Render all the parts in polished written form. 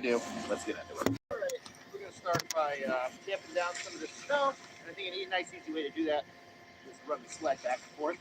do. Let's get into it. All right, we're going to start by damping down some of this snow. And I think a nice, easy way to do that is run the sled back and forth.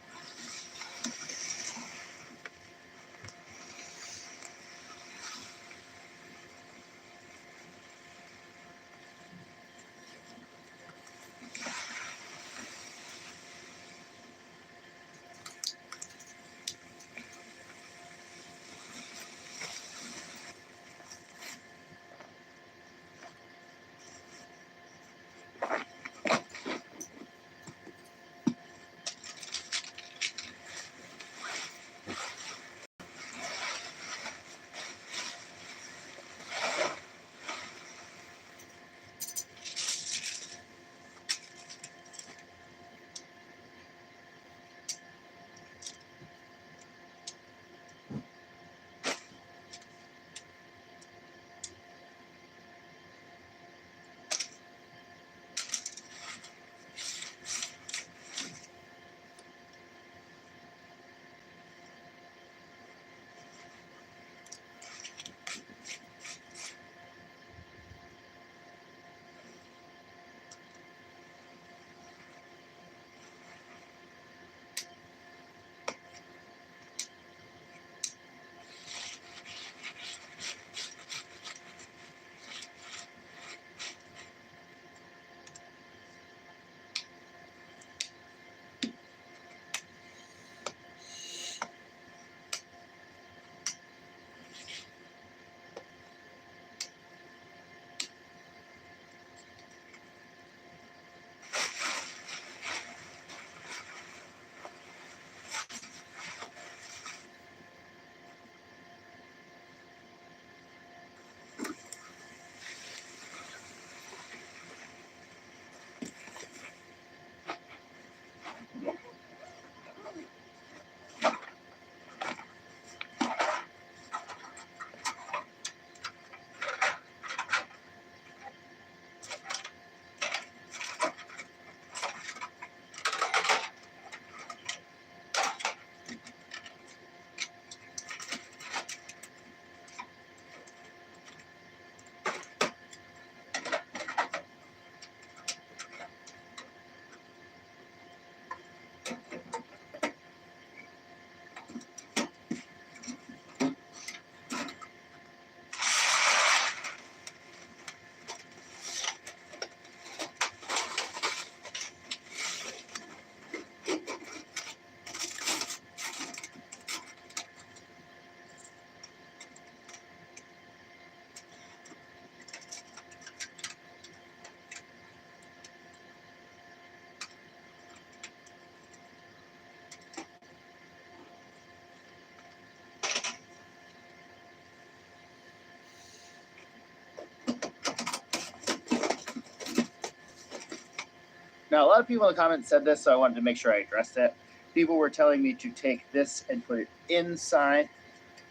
Now, a lot of people in the comments said this, so I wanted to make sure I addressed it. People were telling me to take this and put it inside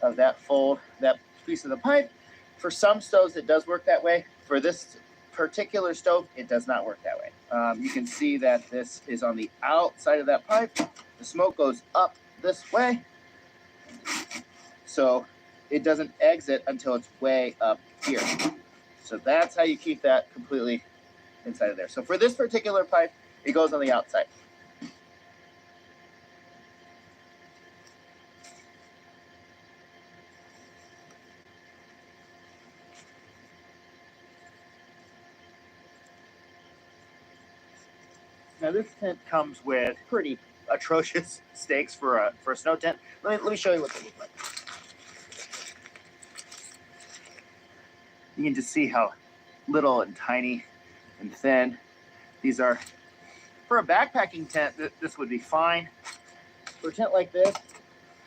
of that fold, that piece of the pipe. For some stoves, it does work that way. For this particular stove, it does not work that way. You can see that this is on the outside of that pipe. The smoke goes up this way, so it doesn't exit until it's way up here. So that's how you keep that completely inside of there. So for this particular pipe, it goes on the outside. Now this tent comes with pretty atrocious stakes for a snow tent. Let me show you what they look like. You can just see how little and tiny and thin these are. For a backpacking tent, this would be fine. For a tent like this,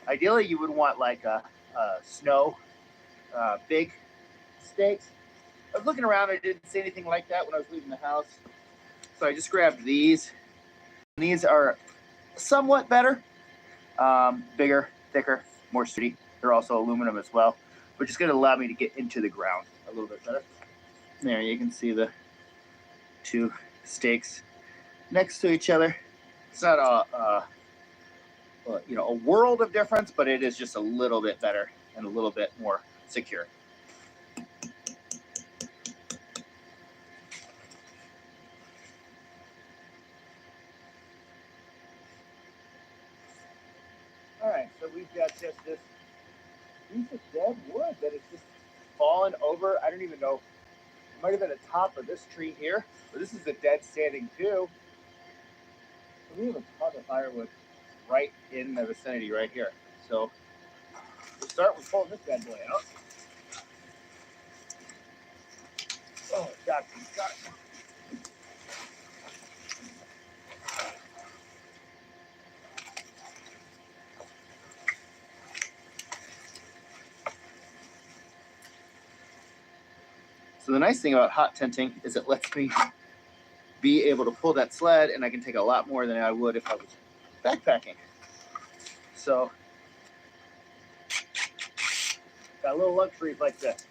ideally you would want like a snow big stakes. I was looking around, I didn't see anything like that when I was leaving the house. So I just grabbed these. These are somewhat better, bigger, thicker, more sturdy. They're also aluminum as well, which is going to allow me to get into the ground a little bit better. There, you can see the two stakes next to each other. It's not a world of difference, but it is just a little bit better and a little bit more secure. that we've got just this piece of dead wood that is just fallen over. I don't even know. It might have been the top of this tree here, but this is a dead standing too. We have a ton of firewood right in the vicinity right here. So we'll start with pulling this bad boy out. Oh, got it. So the nice thing about hot tenting is it lets me be able to pull that sled, and I can take a lot more than I would if I was backpacking. So got a little luxuries like this.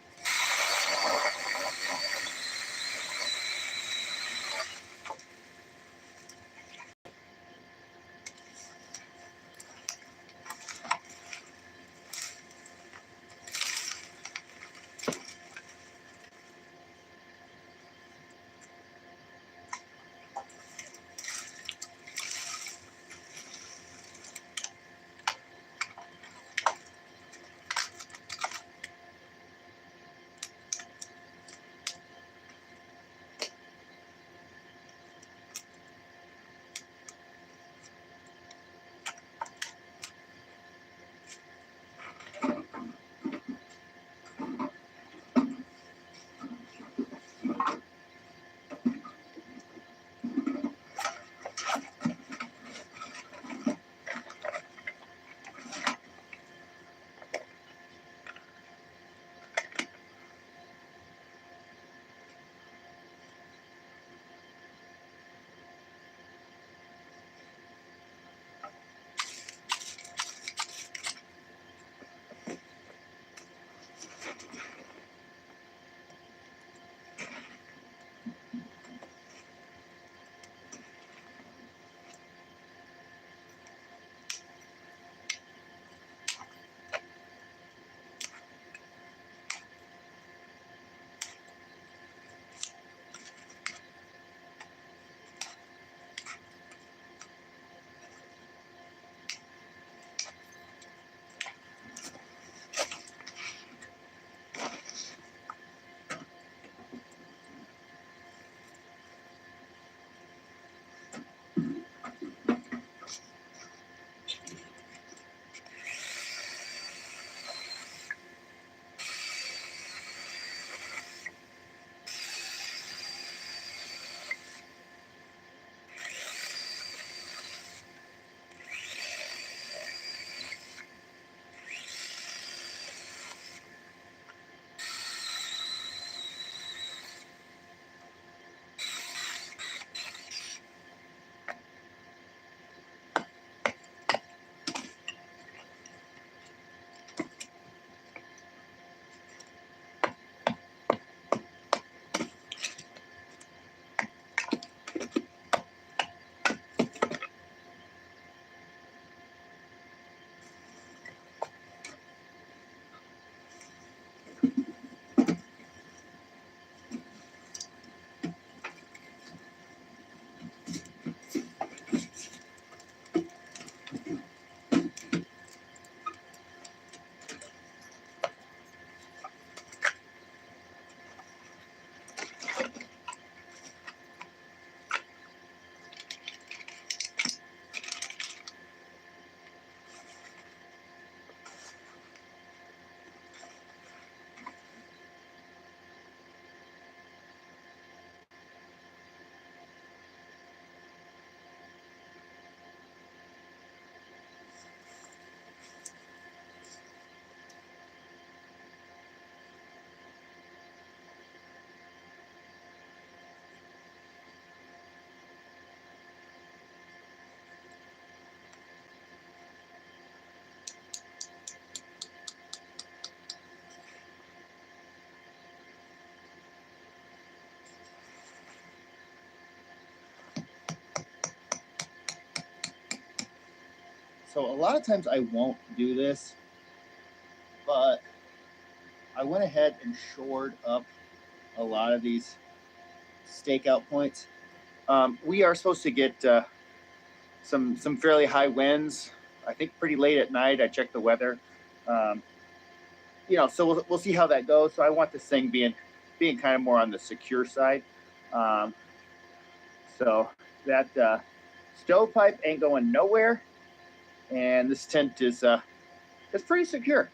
So a lot of times I won't do this, but I went ahead and shored up a lot of these stakeout points. We are supposed to get some fairly high winds. I think pretty late at night. I checked the weather. You know, so we'll see how that goes. So I want this thing being kind of more on the secure side. So that stovepipe ain't going nowhere, and this tent is it's pretty secure.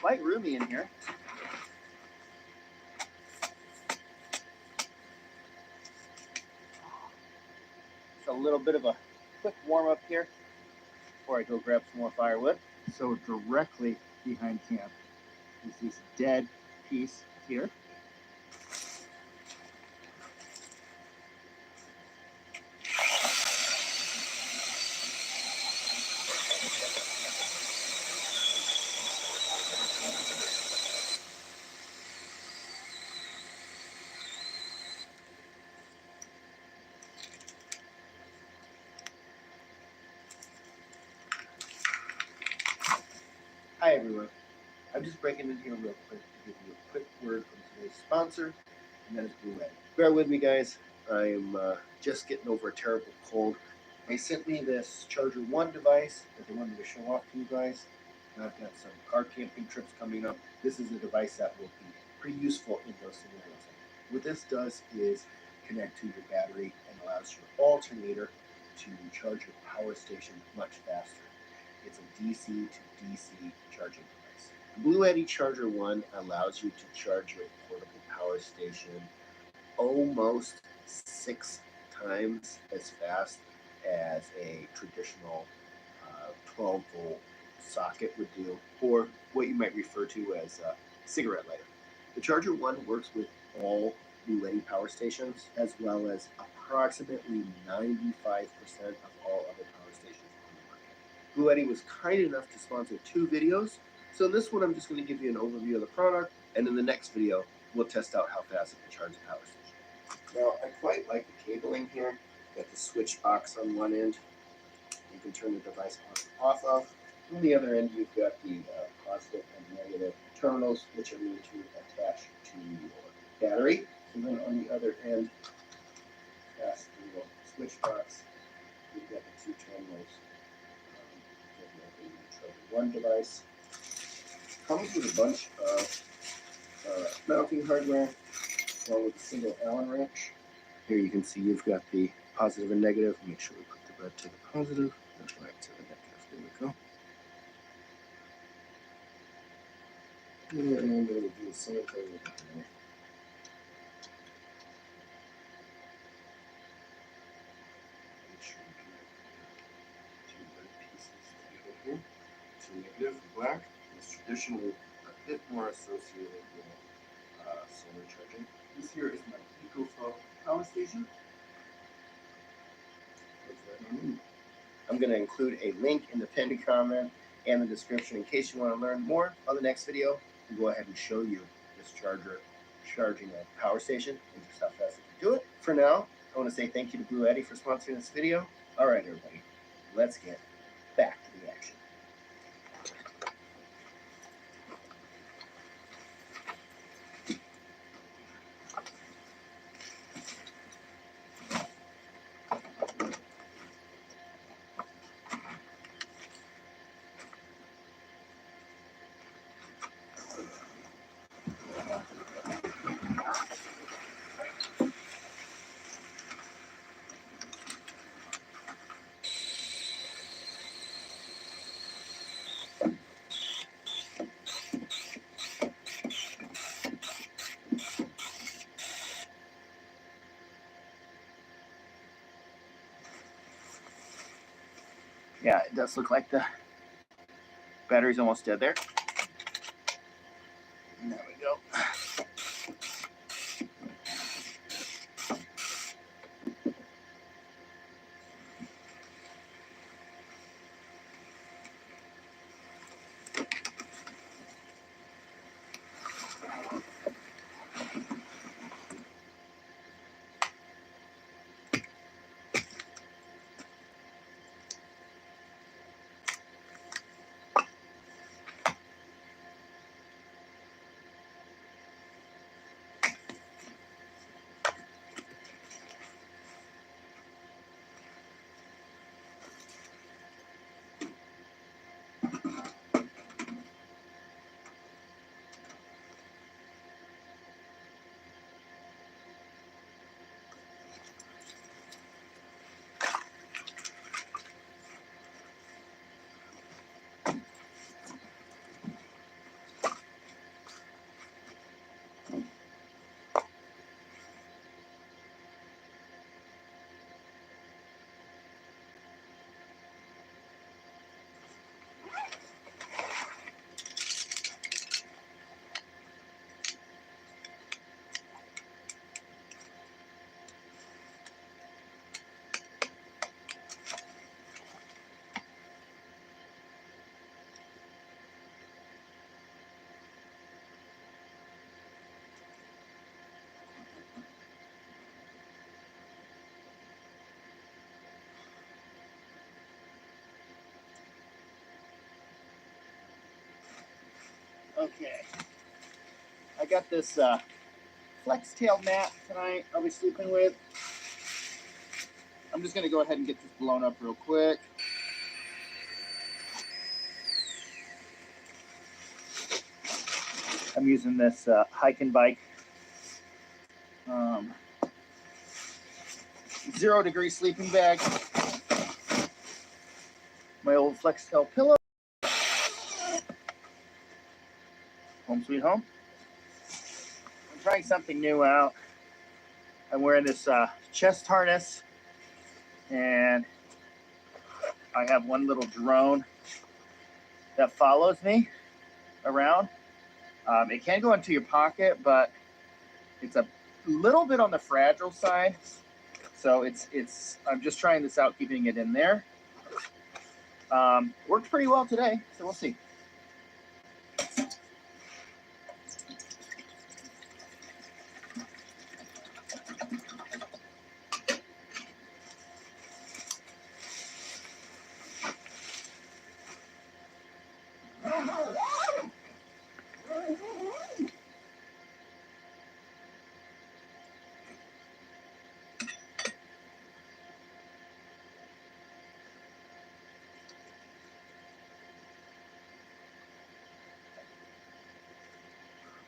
Quite roomy in here. It's a little bit of a quick warm up here before I go grab some more firewood. So directly behind camp is this dead piece here. Hi everyone. I'm just breaking in here real quick to give you a quick word from today's sponsor, and that is Blue Yeti. Bear with me, guys. I'm just getting over a terrible cold. They sent me this Charger 1 device that they wanted to show off to you guys. And I've got some car camping trips coming up. This is a device that will be pretty useful in those scenarios. What this does is connect to your battery and allows your alternator to charge your power station much faster. It's a DC to DC charging device. The Blue Yeti Charger 1 allows you to charge your portable power station almost 6 times as fast as a traditional 12-volt socket would do, or what you might refer to as a cigarette lighter. The Charger 1 works with all Blue Yeti power stations, as well as approximately 95% of all other power stations on the market. Blue Yeti was kind enough to sponsor 2 videos, so in this one I'm just going to give you an overview of the product, and in the next video we'll test out how fast it can charge the power station. Now, I quite like the cabling here. Got the switch box on one end. You can turn the device on and off of. On the other end, you've got the positive and negative terminals, which are going to attach to your battery. And then on the other end, past the switch box, you've got the 2 terminals. The Charger 1 device comes with a bunch of mounting hardware, along with a single Allen wrench. Here you can see you've got the positive and negative. Make sure we put the red to the positive and black to the negative. There we go. And I'm going to do the same thing with the other. Make sure we connect the 2 red pieces together here. 2 negative and black is traditionally a bit more associated with solar charging. This here is my EcoFlow power station. I'm going to include a link in the pinned comment and the description in case you want to learn more. On the next video, we'll go ahead and show you this charger charging a power station and just how fast it can do it. For now, I want to say thank you to Blue Yeti for sponsoring this video. All right, everybody, let's get back to the action. Yeah, it does look like the battery's almost dead there. And there we go. Okay. I got this flex tail mat tonight I'll be sleeping with. I'm just going to go ahead and get this blown up real quick. I'm using this hike and bike 0-degree sleeping bag. My old flex tail pillow. Home sweet home. I'm trying something new out. I'm wearing this chest harness, and I have one little drone that follows me around. It can go into your pocket, but it's a little bit on the fragile side. So I'm just trying this out, keeping it in there. Worked pretty well today, so we'll see.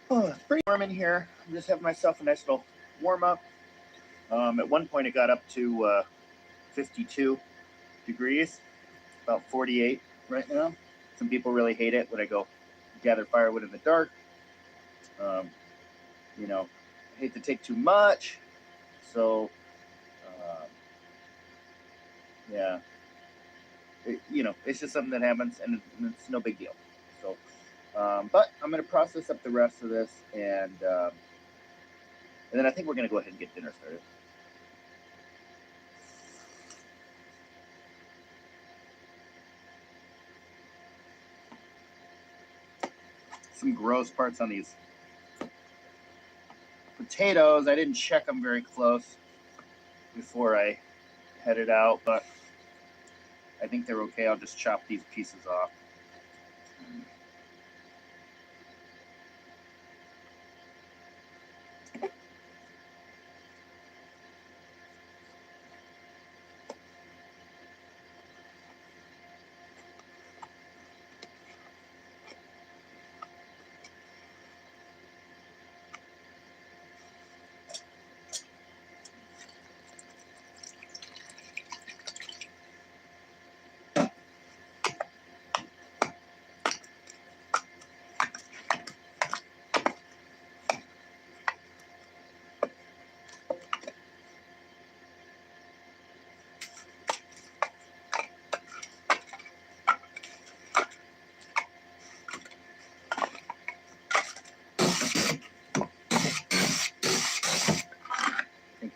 Oh, it's pretty warm in here. I'm just having myself a nice little warm up. At one point it got up to 52 degrees, about 48 right now. Some people really hate it when I go gather firewood in the dark. You know, I hate to take too much. So, yeah, it's just something that happens, and it's no big deal. So, but I'm going to process up the rest of this, and then I think we're going to go ahead and get dinner started. Some gross parts on these potatoes. I didn't check them very close before I headed out, but I think they're okay. I'll just chop these pieces off.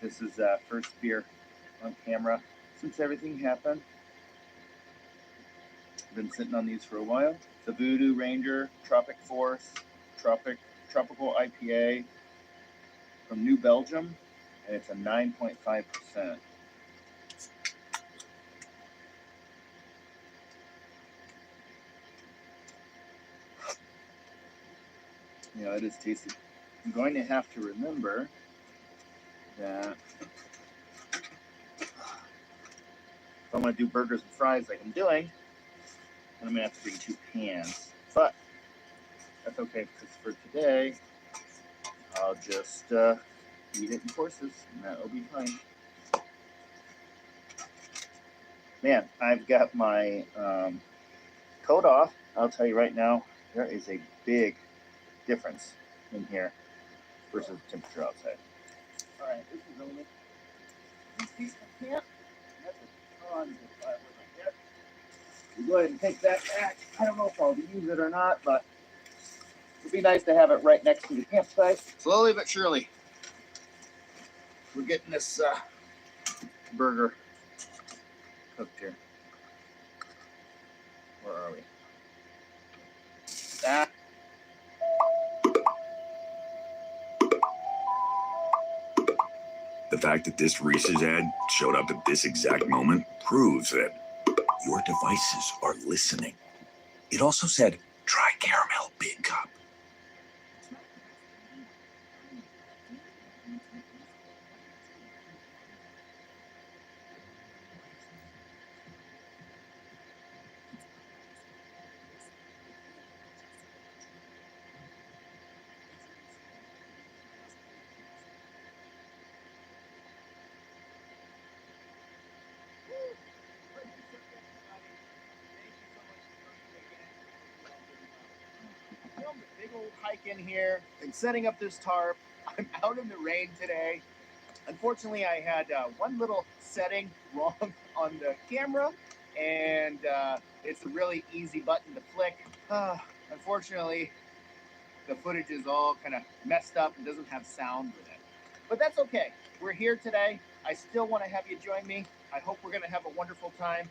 This is first beer on camera since everything happened. I've been sitting on these for a while. The Voodoo Ranger Tropic Force Tropical IPA from New Belgium, and it's a 9.5%. Yeah, it is tasty. I'm going to have to remember that if I want to do burgers and fries like I'm doing, then I'm going to have to bring 2 pans. But that's okay, because for today, I'll just eat it in courses, and that'll be fine. Man, I've got my coat off. I'll tell you right now, there is a big difference in here versus the temperature outside. All right, this is only this piece of camp. That's a ton of firewood right there. We'll go ahead and take that back. I don't know if I'll use it or not, but it'd be nice to have it right next to the campsite. Slowly but surely, we're getting this burger cooked here. Where are we? The fact that this Reese's ad showed up at this exact moment proves that your devices are listening. It also said, try caramel big cup. hike in here and setting up this tarp. I'm out in the rain today. Unfortunately, I had one little setting wrong on the camera, and it's a really easy button to flick. Unfortunately, the footage is all kind of messed up and doesn't have sound with it. But that's okay. We're here today. I still want to have you join me. I hope we're going to have a wonderful time.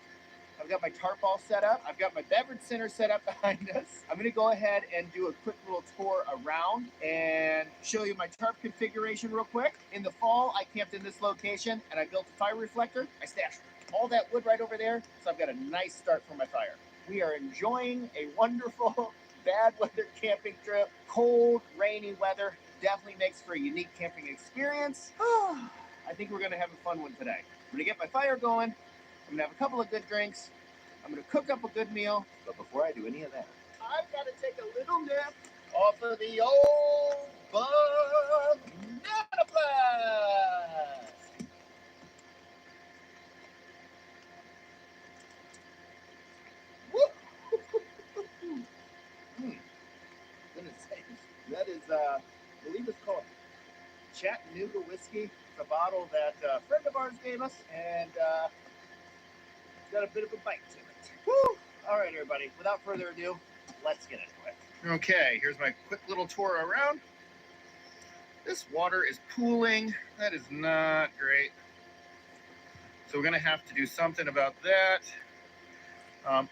I've got my tarp all set up. I've got my beverage center set up behind us. I'm gonna go ahead and do a quick little tour around and show you my tarp configuration real quick. In the fall, I camped in this location and I built a fire reflector. I stashed all that wood right over there, so I've got a nice start for my fire. We are enjoying a wonderful bad weather camping trip. Cold, rainy weather definitely makes for a unique camping experience. I think we're gonna have a fun one today. I'm gonna get my fire going. I'm gonna have a couple of good drinks. I'm gonna cook up a good meal. But before I do any of that, I've got to take a little nip off of the old banana flask. Woo! Goodness sakes. That is, I believe it's called Chattanooga whiskey. It's a bottle that a friend of ours gave us, and it's got a bit of a bite to it. Woo! All right, everybody, without further ado, let's get into it. Okay, here's my quick little tour around. This water is pooling. That is not great. So we're gonna have to do something about that.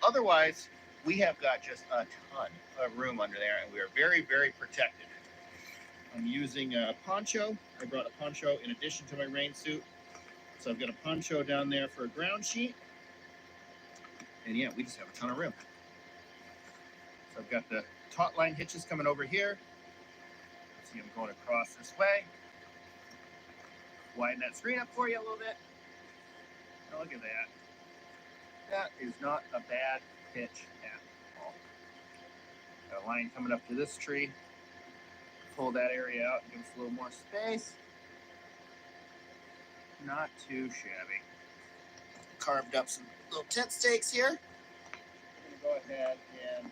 Otherwise, we have got just a ton of room under there, and we are very, very protected. I'm using a poncho. I brought a poncho in addition to my rain suit. So I've got a poncho down there for a ground sheet. And yeah, we just have a ton of room. So I've got the taut line hitches coming over here. See them going across this way. Widen that screen up for you a little bit. Oh, look at that. That is not a bad pitch at all. Got a line coming up to this tree. Pull that area out and give us a little more space. Not too shabby. Carved up some little tent stakes here. I'm going to go ahead and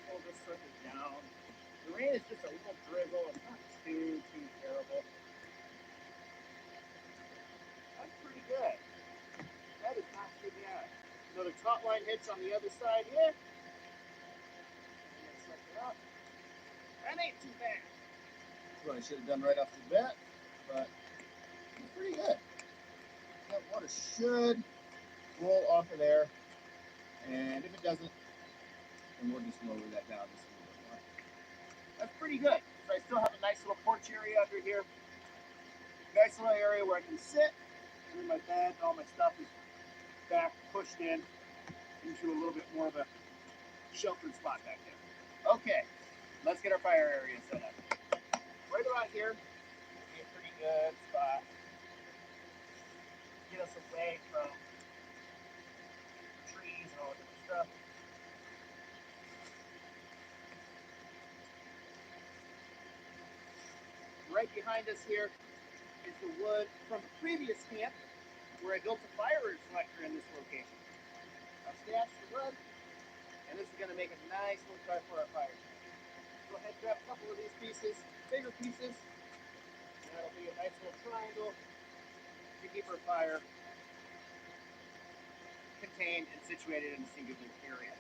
pull this sucker down. The rain is just a little drizzle. It's not too terrible. That's pretty good. That is not too bad. Another top line hitch on the other side here. That ain't too bad. That's what I should have done right off the bat, but it's pretty good. That water should roll off of there, and if it doesn't, then we'll just lower that down just a little bit more. That's pretty good. So I still have a nice little porch area under here. Nice little area where I can sit, and then my bed and all my stuff is back pushed in into a little bit more of a sheltered spot back there. Okay, let's get our fire area set up. Right about here would be a pretty good spot. Get us away from trees and all that different stuff. Right behind us here is the wood from the previous camp where I built a fire reflector in this location. I've stashed the wood, and this is going to make a nice little cut for our fire. Go ahead and grab a couple of these pieces, bigger pieces, and that'll be a nice little triangle to keep our fire contained and situated in a singular area.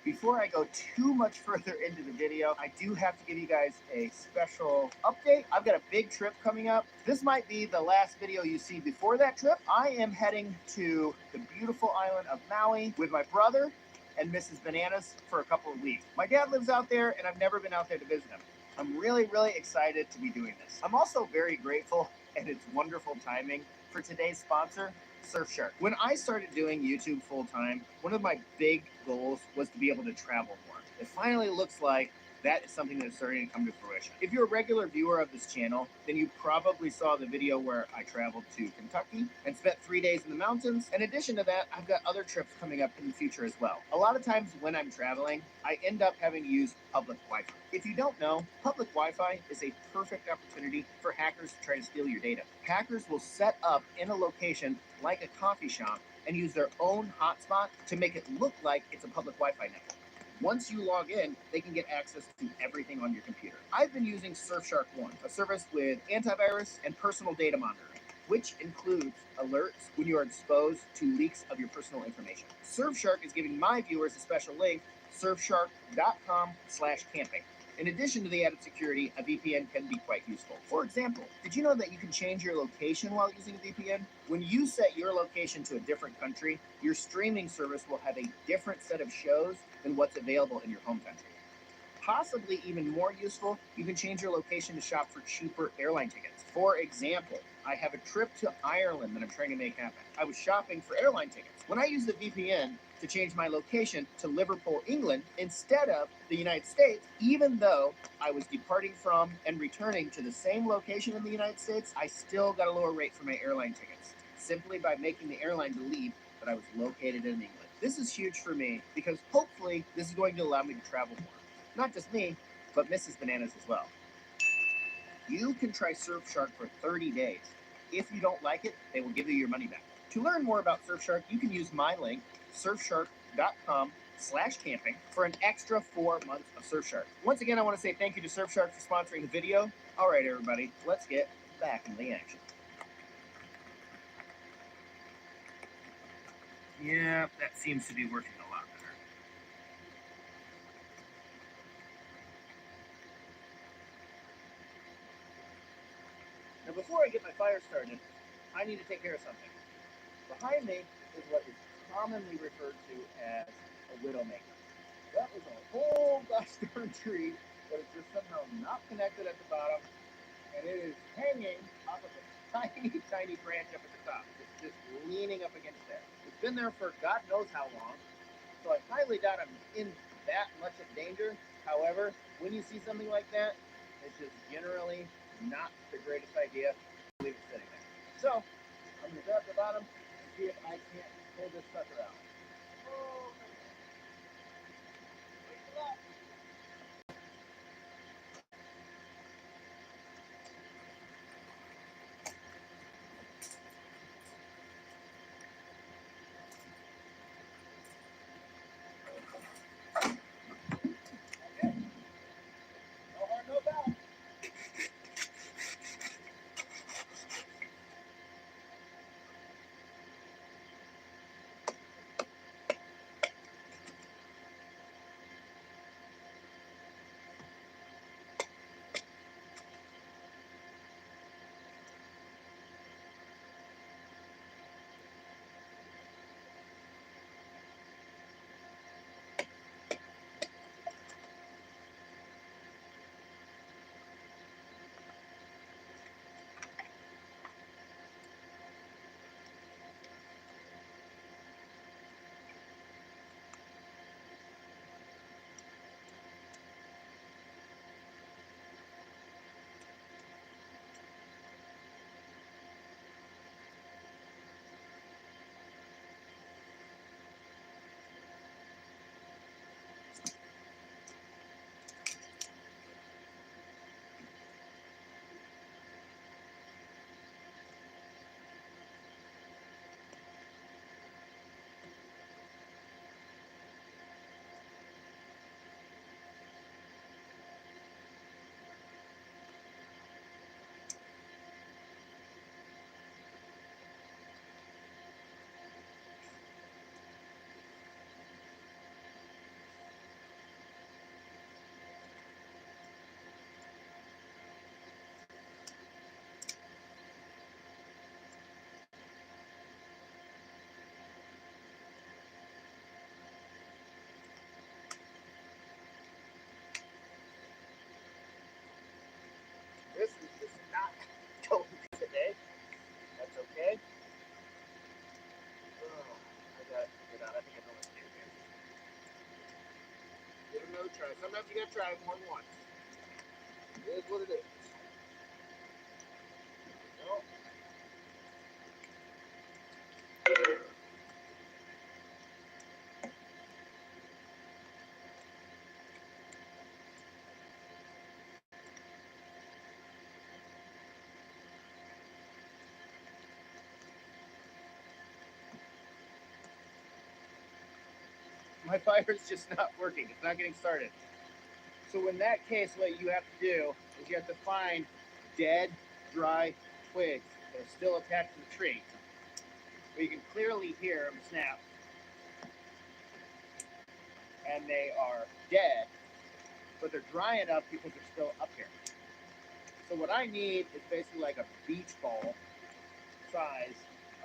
Before I go too much further into the video, I do have to give you guys a special update. I've got a big trip coming up. This might be the last video you see before that trip. I am heading to the beautiful island of Maui with my brother and Mrs. Bananas for a couple of weeks. My dad lives out there, and I've never been out there to visit him. I'm really, really excited to be doing this. I'm also very grateful, and it's wonderful timing, for today's sponsor, Surfshark. When I started doing YouTube full time, one of my big goals was to be able to travel more. It finally looks like that is something that is starting to come to fruition. If you're a regular viewer of this channel, then you probably saw the video where I traveled to Kentucky and spent 3 days in the mountains. In addition to that, I've got other trips coming up in the future as well. A lot of times when I'm traveling, I end up having to use public Wi-Fi. If you don't know, public Wi-Fi is a perfect opportunity for hackers to try to steal your data. Hackers will set up in a location like a coffee shop and use their own hotspot to make it look like it's a public Wi-Fi network. Once you log in, they can get access to everything on your computer. I've been using Surfshark One, a service with antivirus and personal data monitoring, which includes alerts when you are exposed to leaks of your personal information. Surfshark is giving my viewers a special link, surfshark.com/camping. In addition to the added security, a VPN can be quite useful. For example, did you know that you can change your location while using a VPN? When you set your location to a different country, your streaming service will have a different set of shows than what's available in your home country. Possibly even more useful, you can change your location to shop for cheaper airline tickets. For example, I have a trip to Ireland that I'm trying to make happen. I was shopping for airline tickets. When I used the VPN to change my location to Liverpool, England, instead of the United States, even though I was departing from and returning to the same location in the United States, I still got a lower rate for my airline tickets, simply by making the airline believe that I was located in England. This is huge for me because hopefully this is going to allow me to travel more. Not just me, but Mrs. Bananas as well. You can try Surfshark for 30 days. If you don't like it, they will give you your money back. To learn more about Surfshark, you can use my link, surfshark.com/camping, for an extra 4 months of Surfshark. Once again, I want to say thank you to Surfshark for sponsoring the video. All right, everybody, let's get back into the action. Yeah, that seems to be working a lot better. Now, before I get my fire started, I need to take care of something. Behind me is what is commonly referred to as a widowmaker. That is a whole gosh darn tree that is just somehow not connected at the bottom, and it is hanging off of a tiny, tiny branch up at the top. It's just leaning up against there. It's been there for God knows how long, so I highly doubt I'm in that much of danger. However, when you see something like that, it's just generally not the greatest idea to leave it sitting there. So, I'm going to grab the bottom and see if I can't pull this sucker out. Oh, wait for that. Okay. No harm, no foul. This is just not going today. That's okay. Oh, I got it figured out. I think I know what to do here. Give it another try. Sometimes you gotta try it more than once. It is what it is. No. my fire's just not working. It's not getting started. So in that case, what you have to do is you have to find dead, dry twigs that are still attached to the tree. But you can clearly hear them snap. And they are dead, but they're dry enough because they're still up here. So what I need is basically like a beach ball size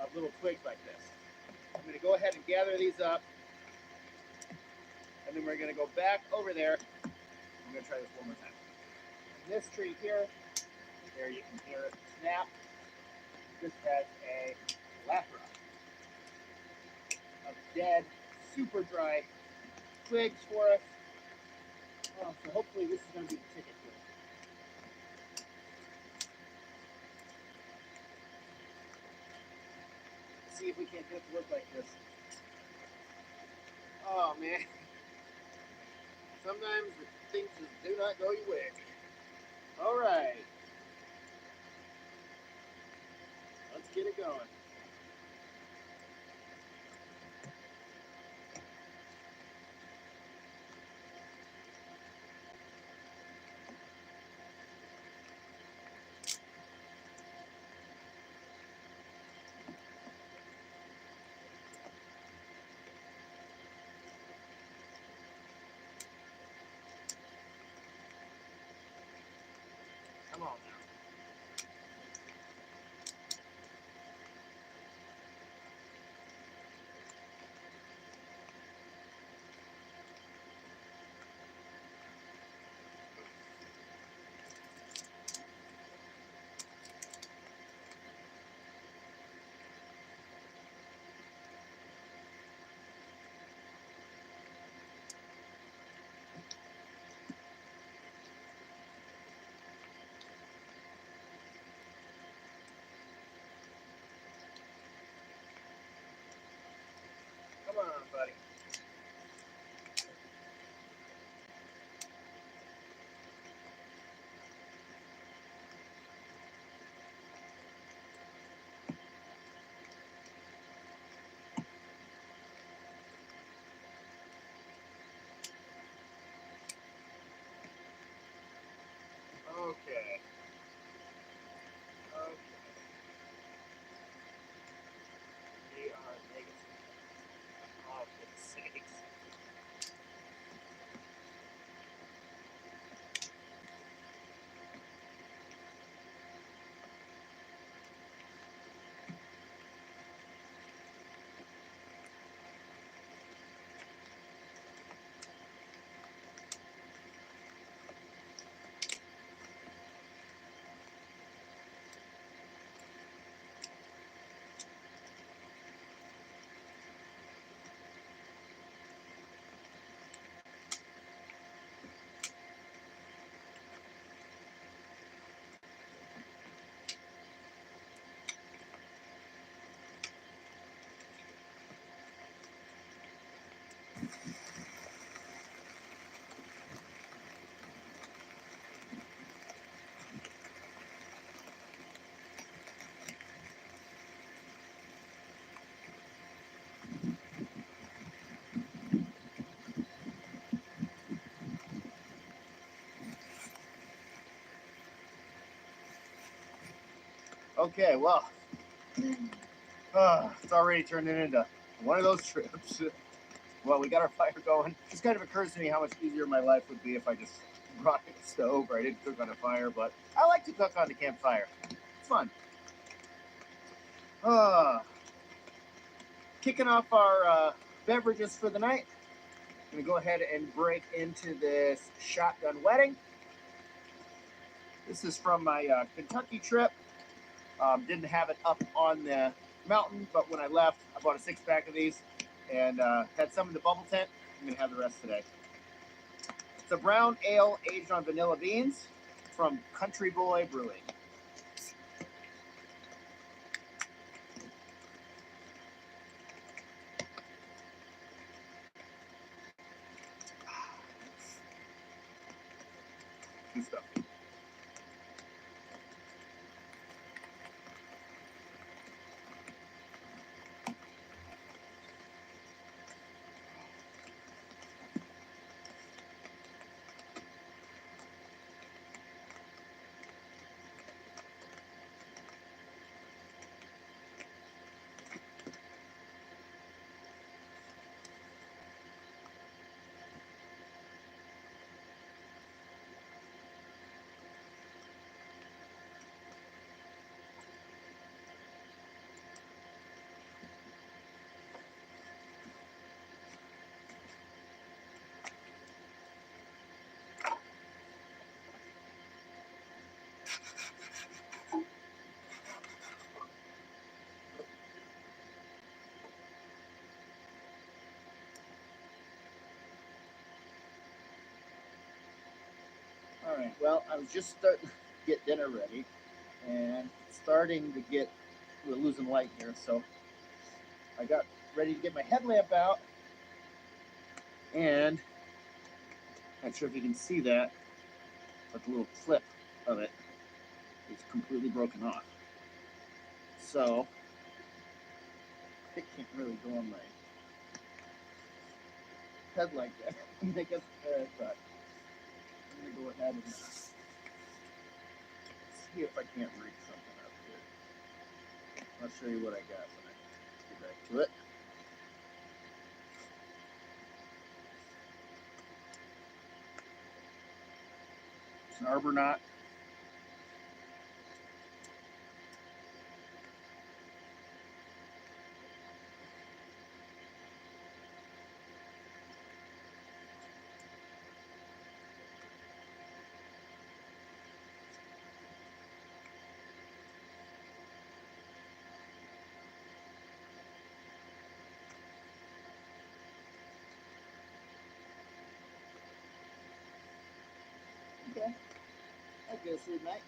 of little twigs like this. I'm going to go ahead and gather these up, and then we're going to go back over there. I'm going to try this one more time. And this tree here, there you can hear it snap. This has a plethora of dead, super dry twigs for us. Oh, so hopefully this is going to be the ticket here. See if we can't get it to work like this. Oh man. Sometimes things just do not go your way. Alright. Let's get it going. Come on now. Come on, buddy. Okay. Okay. We are making some. Oh, for goodness sakes. Okay, well. It's already turned into one of those trips. Well, we got our fire going. It just kind of occurs to me how much easier my life would be if I just brought a stove or I didn't cook on a fire, but I like to cook on the campfire. It's fun. Kicking off our beverages for the night. I'm going to go ahead and break into this shotgun wedding. This is from my Kentucky trip. Didn't have it up on the mountain, but when I left, I bought a 6-pack of these and had some in the bubble tent. I'm going to have the rest today. It's a brown ale aged on vanilla beans from Country Boy Brewing. Good stuff. All right, well, I was just starting to get dinner ready, and it's starting to get, we're losing light here, so I got ready to get my headlamp out, and not sure if you can see that, but the little clip of it is completely broken off. So it can't really go on my head like that. I guess, but I'm gonna go ahead and see if I can't rig something up here. I'll show you what I got when I get back to it. It's an arbor knot. Okay, I guess it might.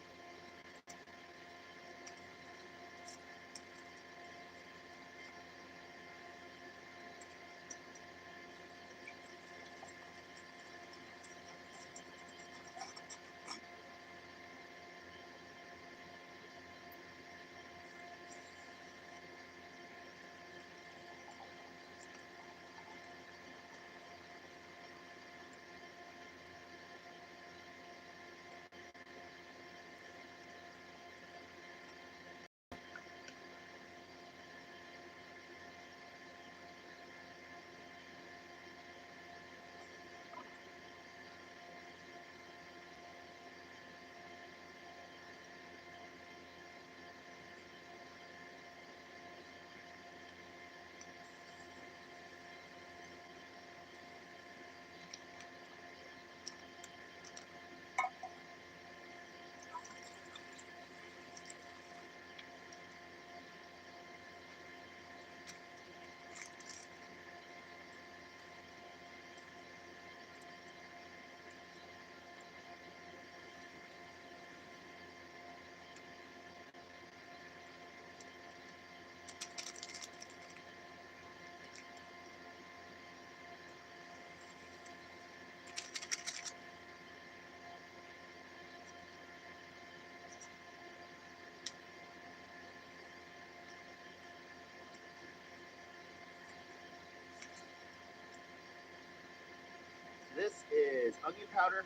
This is onion powder,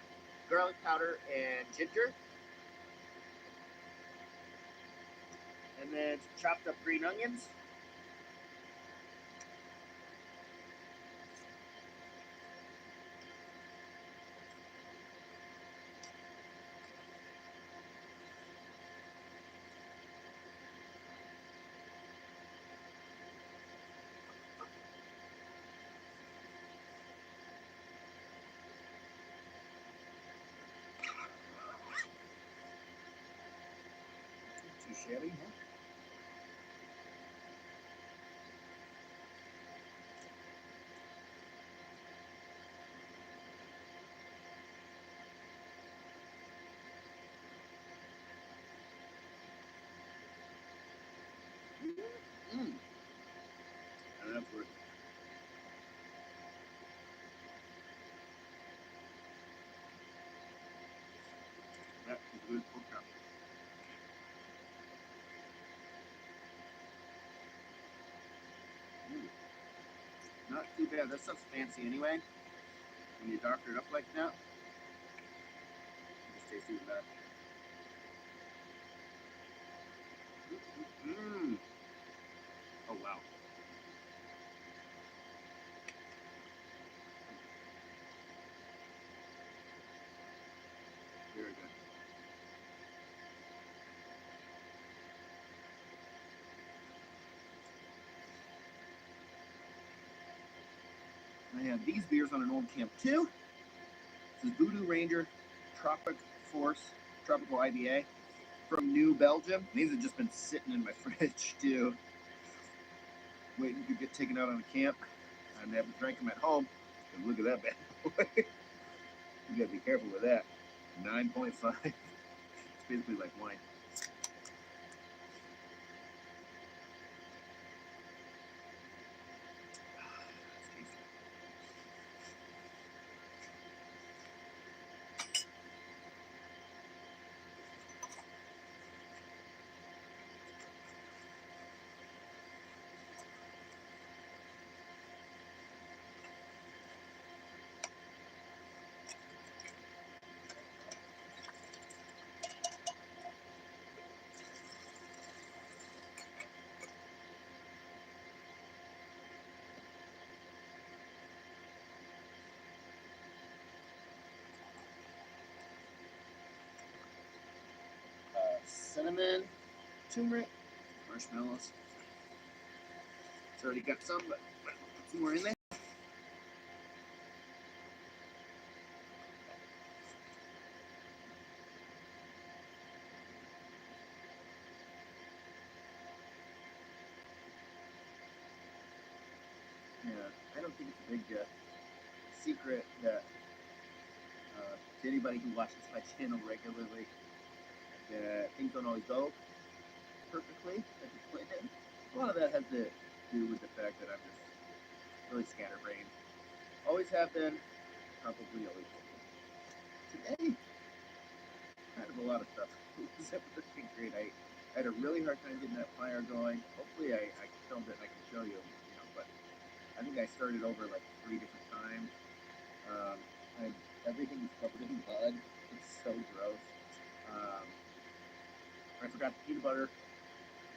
garlic powder, and ginger. And then chopped up green onions. Too shabby, huh? Mmm. And that's worth it. That is good pork chop. Not too bad. That stuff's fancy anyway. When you doctor it up like that, it just tastes even better. Mmm. Oh, wow. Very good. I had these beers on an old camp too. This is Voodoo Ranger Tropical IBA from New Belgium. These have just been sitting in my fridge too, waiting to get taken out on a camp. I haven't drank them at home. And look at that bad boy. You gotta be careful with that. 9.5. It's basically like wine. Cinnamon, turmeric, marshmallows. It's already got some, but put some more in there. Yeah, I don't think it's a big secret that to anybody who watches my channel regularly that things don't always go perfectly as you plan. A lot of that has to do with the fact that I'm just really scatterbrained. Always have been, probably always will be. Today, kind of a lot of stuff wasn't working great. I had a really hard time getting that fire going. Hopefully I filmed it and I can show you, but I think I started over like 3 different times. Everything is covered in mud. It's so gross. I forgot the peanut butter.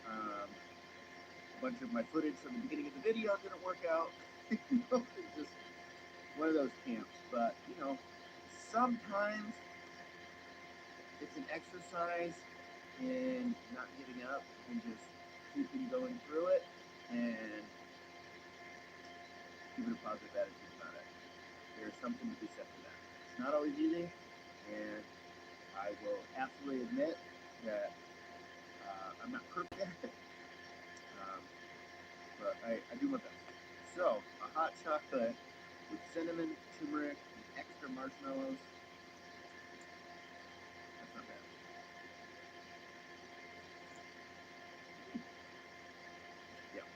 A bunch of my footage from the beginning of the video didn't work out. It's just one of those camps. But, sometimes it's an exercise in not giving up and just keeping going through it and keeping a positive attitude about it. There's something to be said for that. It's not always easy, and I will absolutely admit that I'm not perfect at it, but I do my best. So, a hot chocolate with cinnamon, turmeric, and extra marshmallows. That's not bad. Yeah.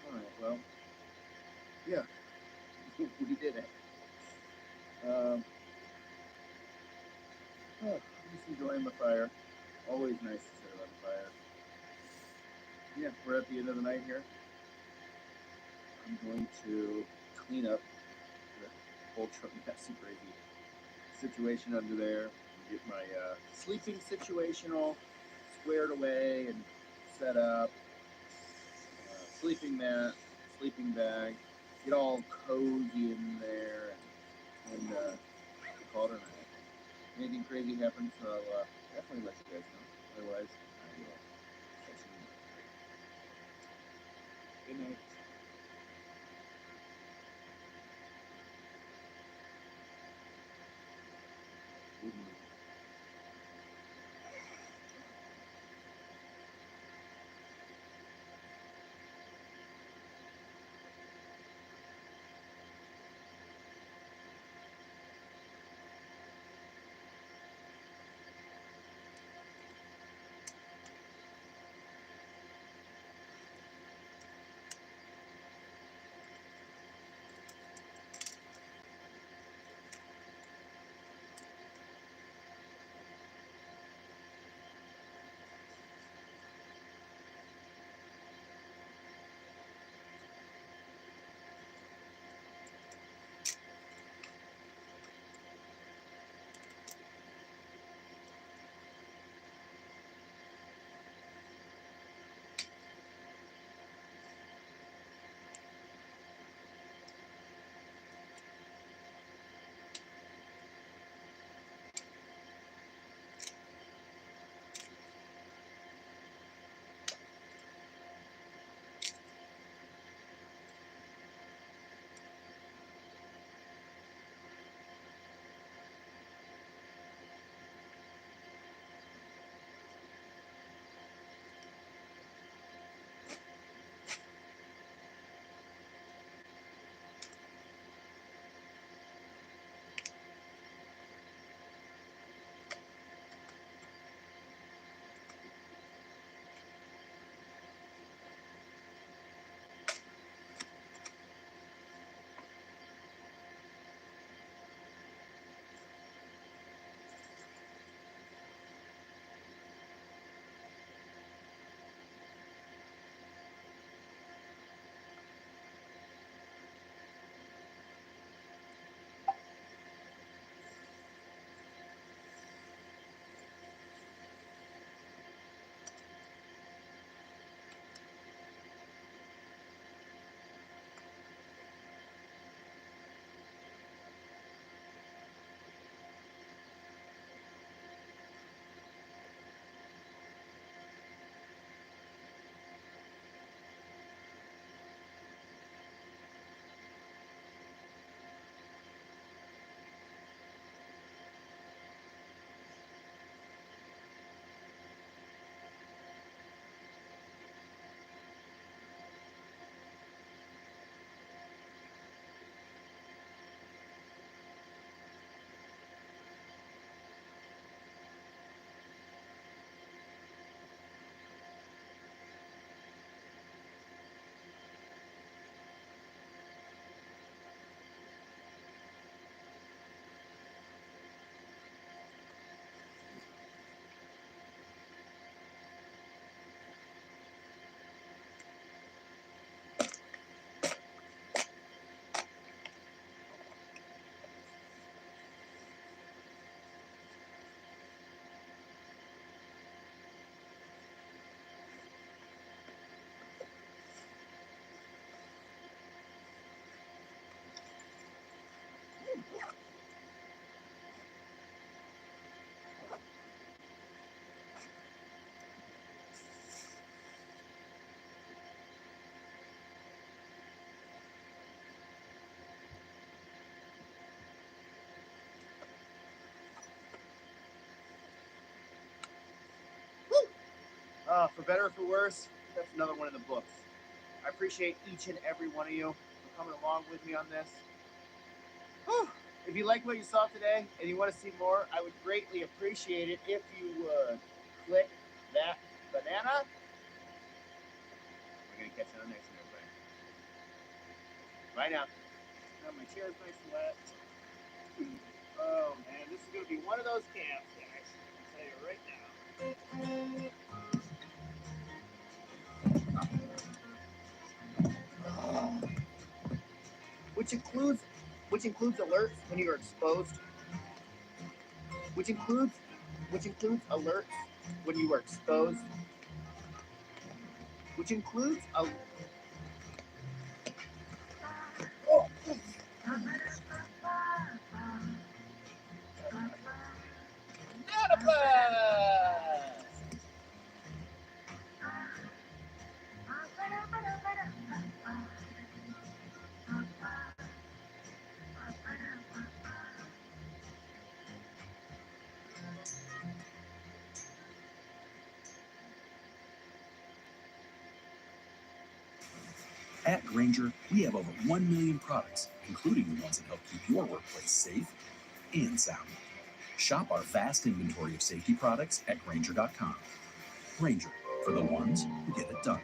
Alright, well, yeah, we did it. I'm just enjoying the fire. Always nice to sit around the fire. Yeah, we're at the end of the night here. I'm going to clean up the ultra messy, crazy situation under there. Get my sleeping situation all squared away and set up. Sleeping mat, sleeping bag. Get all cozy in there and call it a night. Anything crazy happens, I'll definitely let you guys know. Otherwise, I will catch you later. Good night. Good night. For better or for worse, that's another one in the books. I appreciate each and every one of you for coming along with me on this. Whew. If you like what you saw today and you want to see more, I would greatly appreciate it if you would click that banana. We're going to catch you on the next one, everybody. Bye now. Now my chair is nice and wet. Oh man, this is going to be one of those camps, guys. I'll tell you right now. Which includes alerts when you are exposed. Which includes alerts when you are exposed. Which includes a oh. Not At Grainger, we have over 1 million products, including the ones that help keep your workplace safe and sound. Shop our vast inventory of safety products at Grainger.com. Grainger, for the ones who get it done.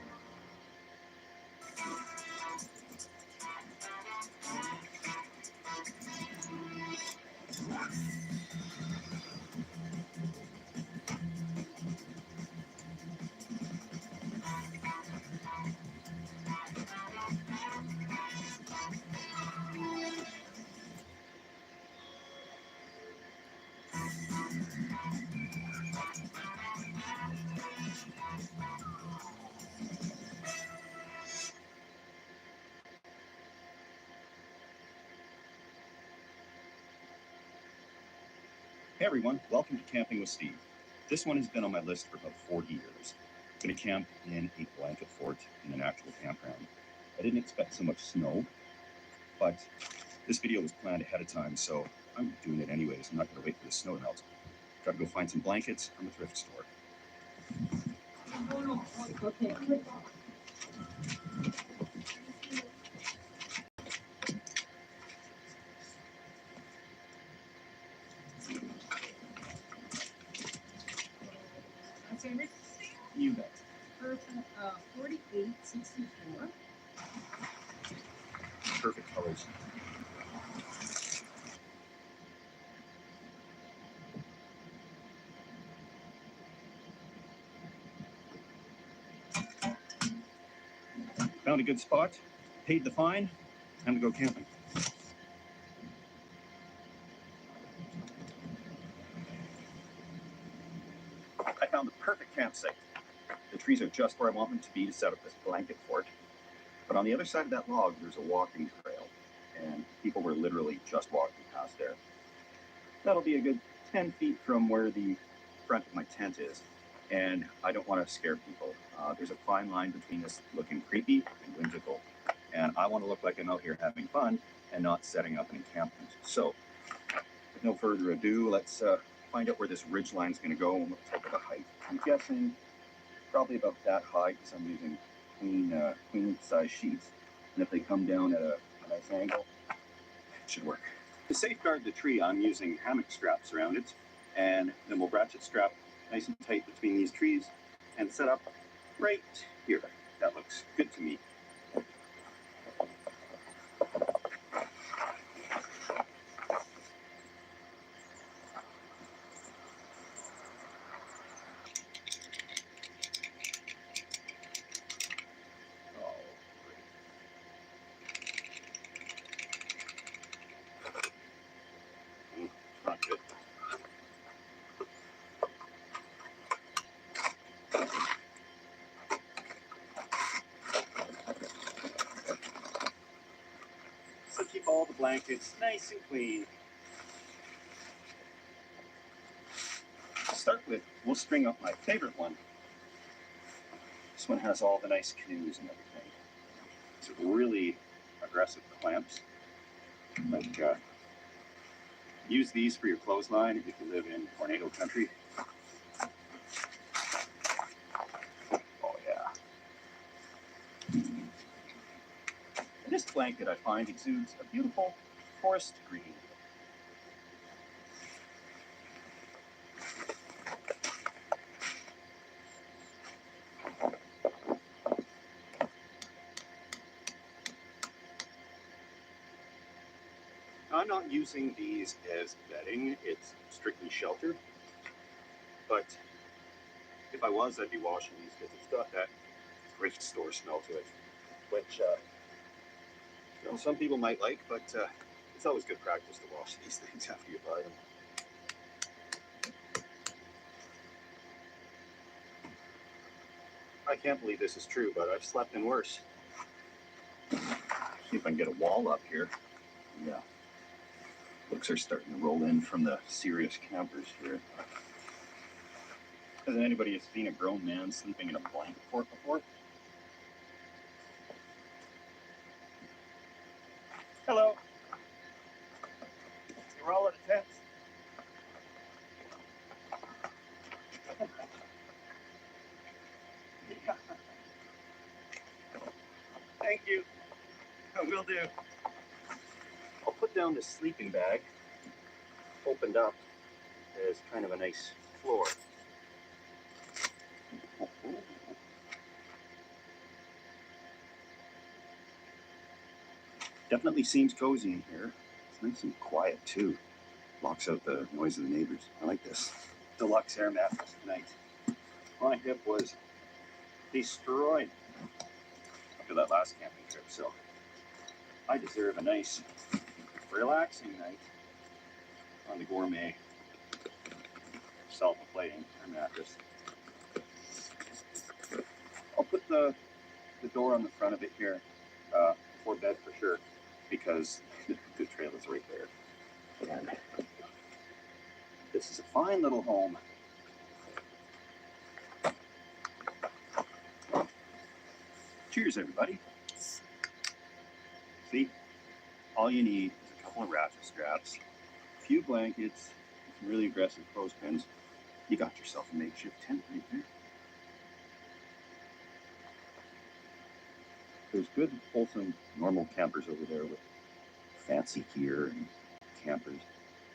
Hey everyone, welcome to Camping with Steve. This one has been on my list for about 40 years. I'm going to camp in a blanket fort in an actual campground. I didn't expect so much snow, but this video was planned ahead of time, so I'm doing it anyways. I'm not going to wait for the snow to melt. Got to go find some blankets from the thrift store. Okay. Favorite? You bet. 4864. Perfect colors. Found a good spot, paid the fine, time to go camping. I found the perfect campsite. The trees are just where I want them to be to set up this blanket fort. But on the other side of that log, there's a walking trail, and people were literally just walking past there. That'll be a good 10 feet from where the front of my tent is, and I don't want to scare people. There's a fine line between this looking creepy and whimsical, and I want to look like I'm out here having fun and not setting up an encampment. So, with no further ado, let's find out where this ridge line is going to go and what type of a height. I'm guessing probably about that high because I'm using queen size sheets, and if they come down at a nice angle, it should work. To safeguard the tree, I'm using hammock straps around it, and then we'll ratchet strap nice and tight between these trees and set up right here. That looks good to me. Not good. So keep all the blankets nice and clean. To start with, we'll string up my favorite one. This one has all the nice canoes and everything. It's really aggressive clamps. Like, use these for your clothesline if you live in tornado country. blanket, I find, exudes a beautiful forest green. I'm not using these as bedding, it's strictly shelter. But if I was, I'd be washing these because it's got that great store smell to it, which some people might like, but it's always good practice to wash these things after you buy them. I can't believe this is true, but I've slept in worse. See if I can get a wall up here. Yeah. Looks are starting to roll in from the serious campers here. Hasn't anybody seen a grown man sleeping in a blanket fort before? Hello. You're all in a tent. Yeah. Thank you. Will do. I'll put down this sleeping bag, opened up as kind of a nice floor. Definitely seems cozy in here. It's nice and quiet too. Blocks out the noise of the neighbors. I like this. Deluxe air mattress tonight. My hip was destroyed after that last camping trip, so I deserve a nice, relaxing night on the gourmet self-inflating air mattress. I'll put the door on the front of it here for bed for sure, because the trail is right there. And this is a fine little home. Cheers, everybody. See, all you need is a couple of ratchet straps, a few blankets, some really aggressive clothespins. You got yourself a makeshift tent right there. There's good, wholesome, normal campers over there with fancy gear and campers.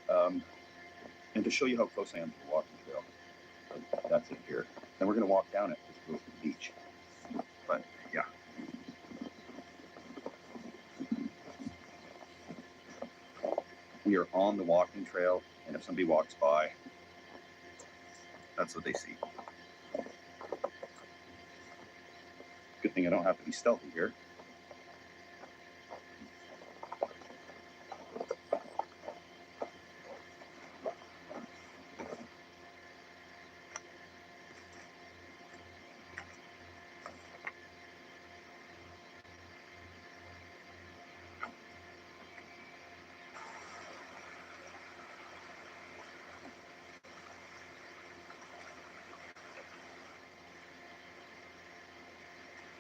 And to show you how close I am to the walking trail, that's it here. And we're going to walk down it as we go to the beach. But yeah. We are on the walking trail, and if somebody walks by, that's what they see. Good thing I don't have to be stealthy here.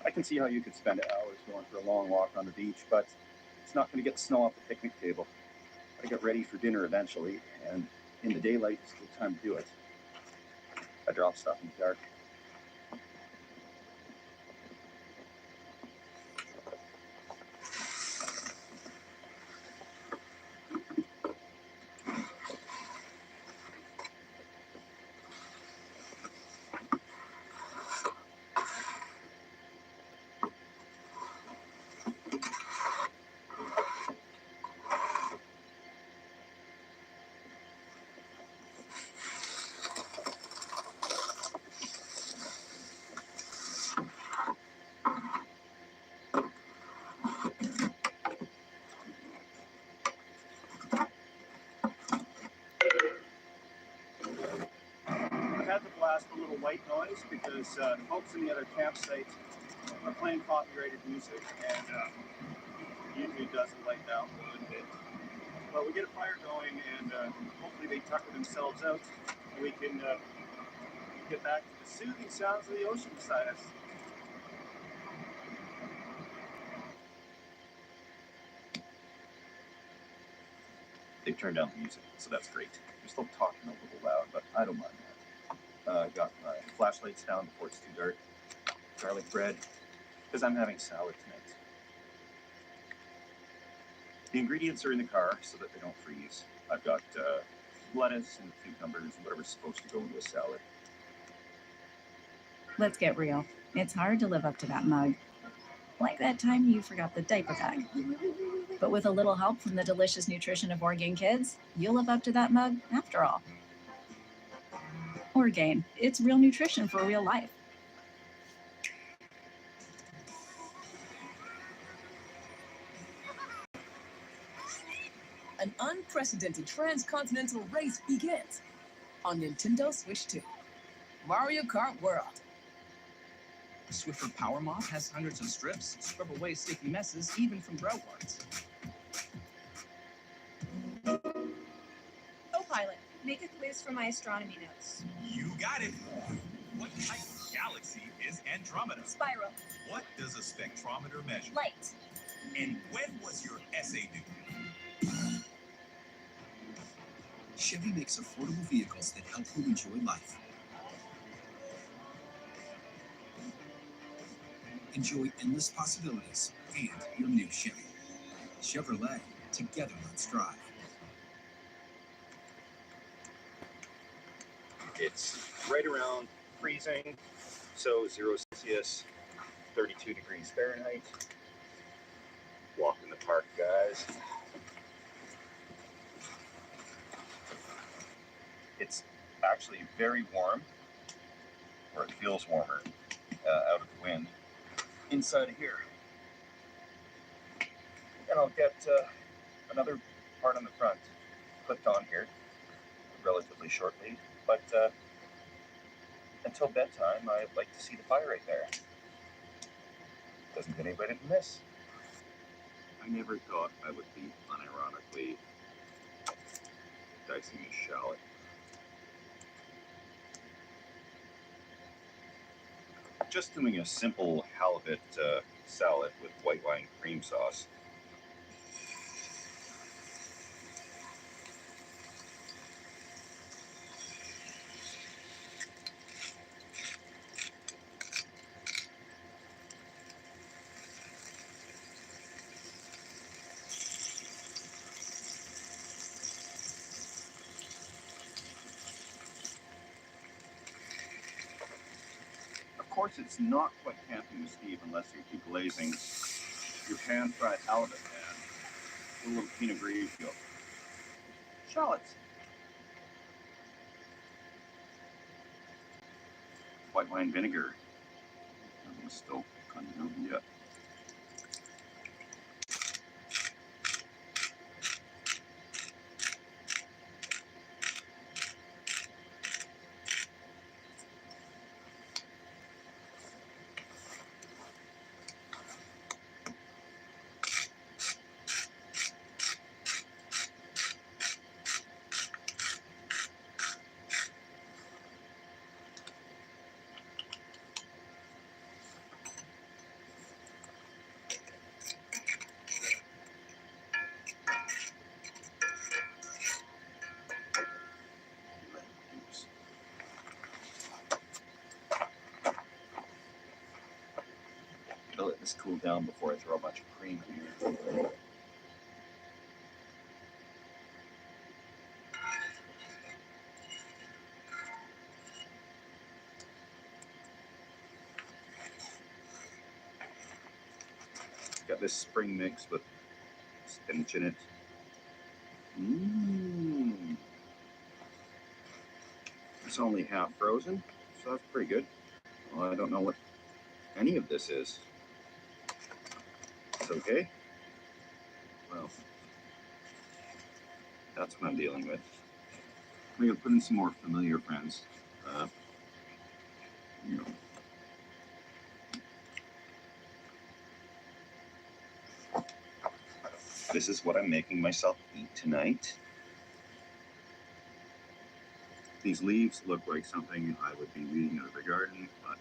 I can see how you could spend hours going for a long walk on the beach, but it's not going to get the snow off the picnic table. I get ready for dinner eventually, and in the daylight, it's a good time to do it. I drop stuff in the dark. I've had to blast a little white noise because the folks in the other campsite are playing copyrighted music, and YouTube doesn't like that one bit. But we get a fire going, and hopefully they tucker themselves out, and we can get back to the soothing sounds of the ocean beside us. They've turned down the music, so that's great. They're still talking a little loud, but I don't mind that. Got my flashlights down before it's too dark. Garlic bread, because I'm having salad tonight. The ingredients are in the car so that they don't freeze. I've got lettuce and cucumbers and whatever's supposed to go into a salad. Let's get real. It's hard to live up to that mug. Like that time you forgot the diaper bag. But with a little help from the delicious nutrition of Orgain Kids, you'll live up to that mug after all. Orgain, it's real nutrition for real life. An unprecedented transcontinental race begins on Nintendo Switch 2. Mario Kart World. Swiffer Power Mop has hundreds of strips to scrub away sticky messes, even from drought ones. Co-pilot, make a quiz for my astronomy notes. You got it. What type of galaxy is Andromeda? Spiral. What does a spectrometer measure? Light. And when was your essay due? Chevy makes affordable vehicles that help you enjoy life. Enjoy endless possibilities and your new Chevy. Chevrolet, together let's drive. It's right around freezing, so 0 Celsius, 32 degrees Fahrenheit. Walk in the park, guys. It's actually very warm, or it feels warmer out of the wind inside of here. And I'll get another part on the front clipped on here relatively shortly, but until bedtime, I'd like to see the fire right there. Doesn't get anybody to miss. I never thought I would be unironically dicing a shallot. Just doing a simple halibut salad with white wine cream sauce. Of course, it's not quite camping with Steve unless you're keep glazing your pan-fried halibut pan with a little Pinot Grigio. Shallots. White wine vinegar. I'm still coming out yet. I'll let this cool down before I throw a bunch of cream in here. Got this spring mix with spinach in it. Mmm. It's only half frozen, so that's pretty good. Well, I don't know what any of this is. It's okay. Well, that's what I'm dealing with. I'm gonna put in some more familiar friends. You know. This is what I'm making myself eat tonight. These leaves look like something I would be weeding out of the garden, but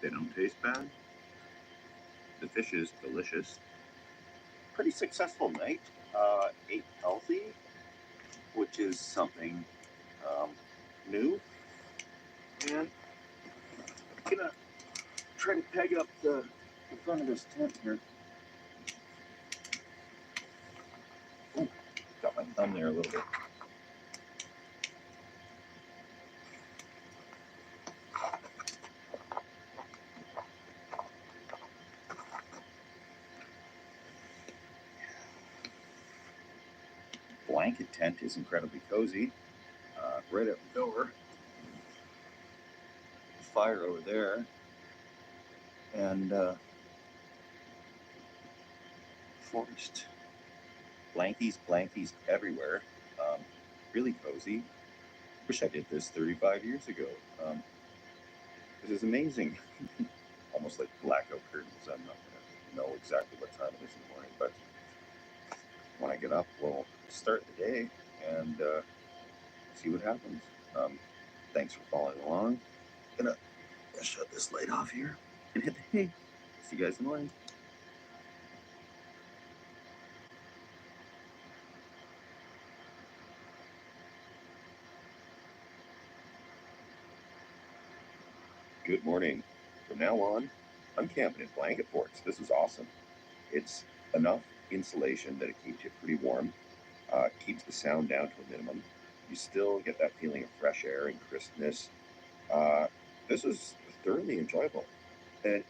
they don't taste bad. The fish is delicious. Pretty successful night. Ate healthy, which is something new. And I'm gonna try to peg up the front of this tent here. thumb there a little bit. Blanket tent is incredibly cozy. Right up the door. Fire over there. And forest. Blankies everywhere. Really cozy. Wish I did this 35 years ago. This is amazing. Almost like blackout curtains. I'm not going to know exactly what time it is in the morning, but when I get up, we'll start the day and see what happens. Thanks for following along. Gonna shut this light off here and hit the hay. See you guys in the morning. Good morning. From now on, I'm camping in blanket forts. This is awesome. It's enough insulation that it keeps you pretty warm, keeps the sound down to a minimum. You still get that feeling of fresh air and crispness. This is thoroughly enjoyable. And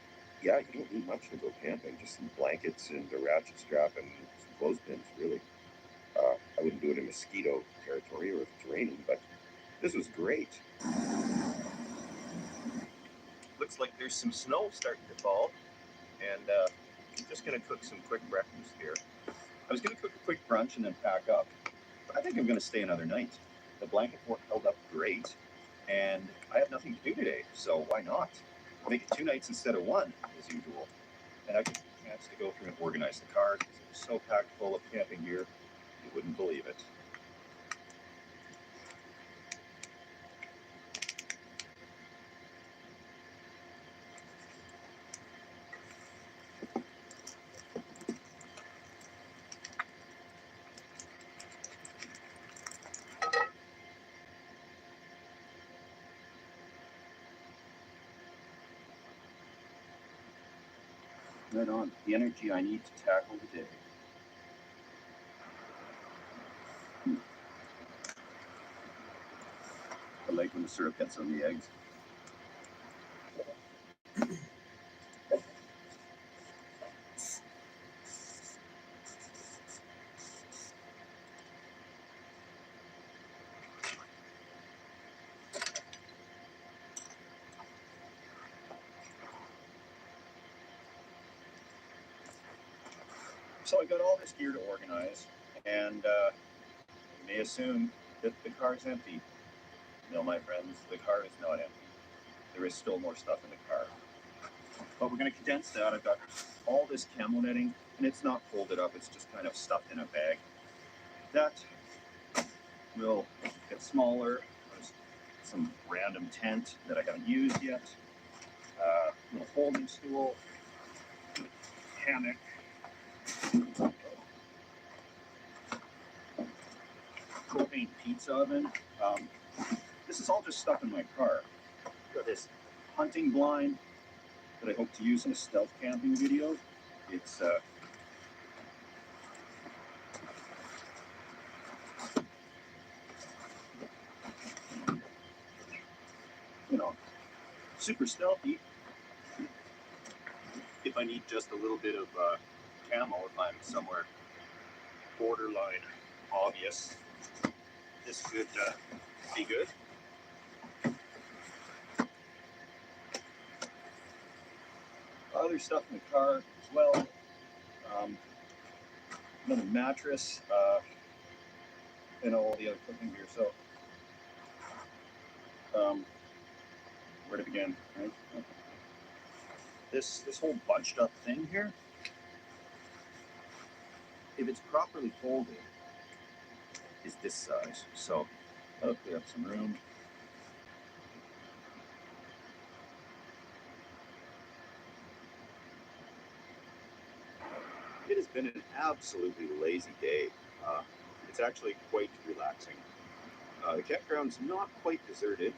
yeah, you don't need much to go camping, just some blankets and a ratchet strap and some clothespins, really. I wouldn't do it in mosquito territory or if it's raining, but this was great. Looks like there's some snow starting to fall, and I'm just gonna cook some quick breakfast here. I was gonna cook a quick brunch and then pack up, but I think I'm gonna stay another night. The blanket fort held up great, and I have nothing to do today, so why not? I'll make it 2 nights instead of 1, as usual. And I get a chance to go through and organize the car because it was so packed full of camping gear, you wouldn't believe it. Right on. The energy I need to tackle the day. I like when the syrup gets on the eggs. So I got all this gear to organize, and you may assume that the car's empty. No, my friends, the car is not empty. There is still more stuff in the car. But we're going to condense that. I've got all this camo netting, and it's not folded up. It's just kind of stuffed in a bag. That will get smaller. There's some random tent that I haven't used yet. Little holding stool, hammock. Propane pizza oven. This is all just stuff in my car. Got this hunting blind that I hope to use in a stealth camping video. It's super stealthy. If I need just a little bit of camo, if I'm somewhere borderline obvious, this could be good. Other stuff in the car as well. Another mattress, and all the other cooking gear. So, where to begin? Right? This whole bunched up thing here, if it's properly folded, is this size. So that'll clear up some room. It has been an absolutely lazy day. It's actually quite relaxing. The campground's not quite deserted.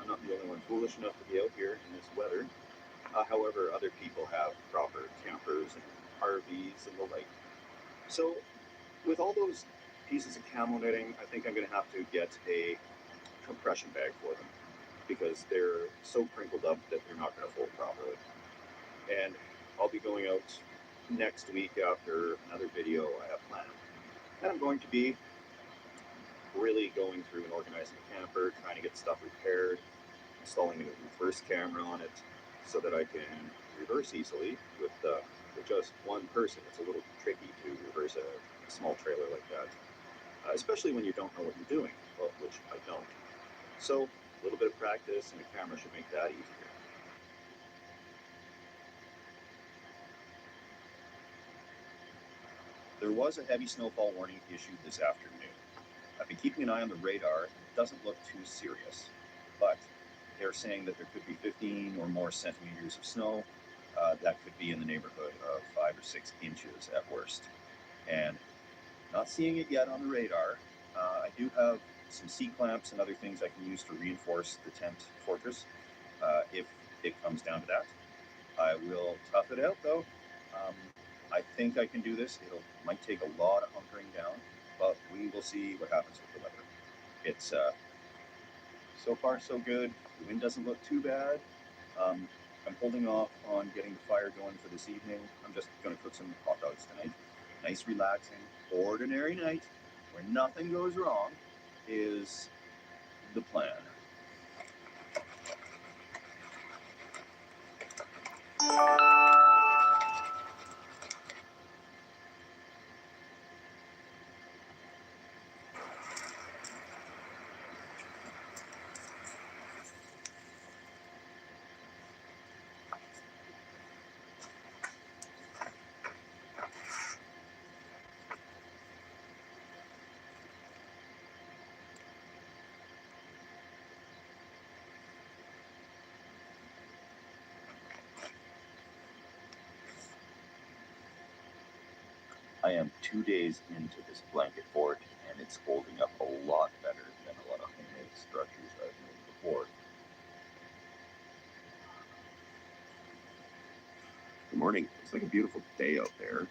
I'm not the only one foolish enough to be out here in this weather. However, other people have proper campers and RVs and the like. So, with all those pieces of camo knitting, I think I'm going to have to get a compression bag for them because they're so crinkled up that they're not going to fold properly. And I'll be going out next week after another video I have planned. And I'm going to be really going through and organizing the camper, trying to get stuff repaired, installing a reverse camera on it so that I can reverse easily with just one person. It's a little tricky to reverse a small trailer like that, especially when you don't know what you're doing, well, which I don't. So a little bit of practice and a camera should make that easier. There was a heavy snowfall warning issued this afternoon. I've been keeping an eye on the radar. It doesn't look too serious, but they're saying that there could be 15 or more centimeters of snow. That could be in the neighborhood of 5 or 6 inches at worst. And not seeing it yet on the radar. I do have some C-clamps and other things I can use to reinforce the tent fortress if it comes down to that. I will tough it out though. I think I can do this. Might take a lot of hunkering down, but we will see what happens with the weather. It's so far so good. The wind doesn't look too bad. I'm holding off on getting the fire going for this evening. I'm just going to cook some hot dogs tonight. Nice, relaxing, ordinary night where nothing goes wrong is the plan. I am 2 days into this blanket fort, and it's holding up a lot better than a lot of homemade structures I've made before. Good morning. It's like a beautiful day out there,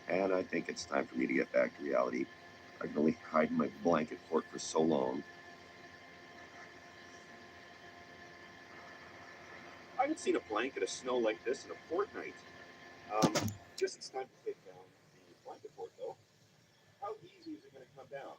and I think it's time for me to get back to reality. I can only hide in my blanket fort for so long. I haven't seen a blanket of snow like this in a fortnight. Guess it's time to take down the blanket fort, though. How easy is it going to come down?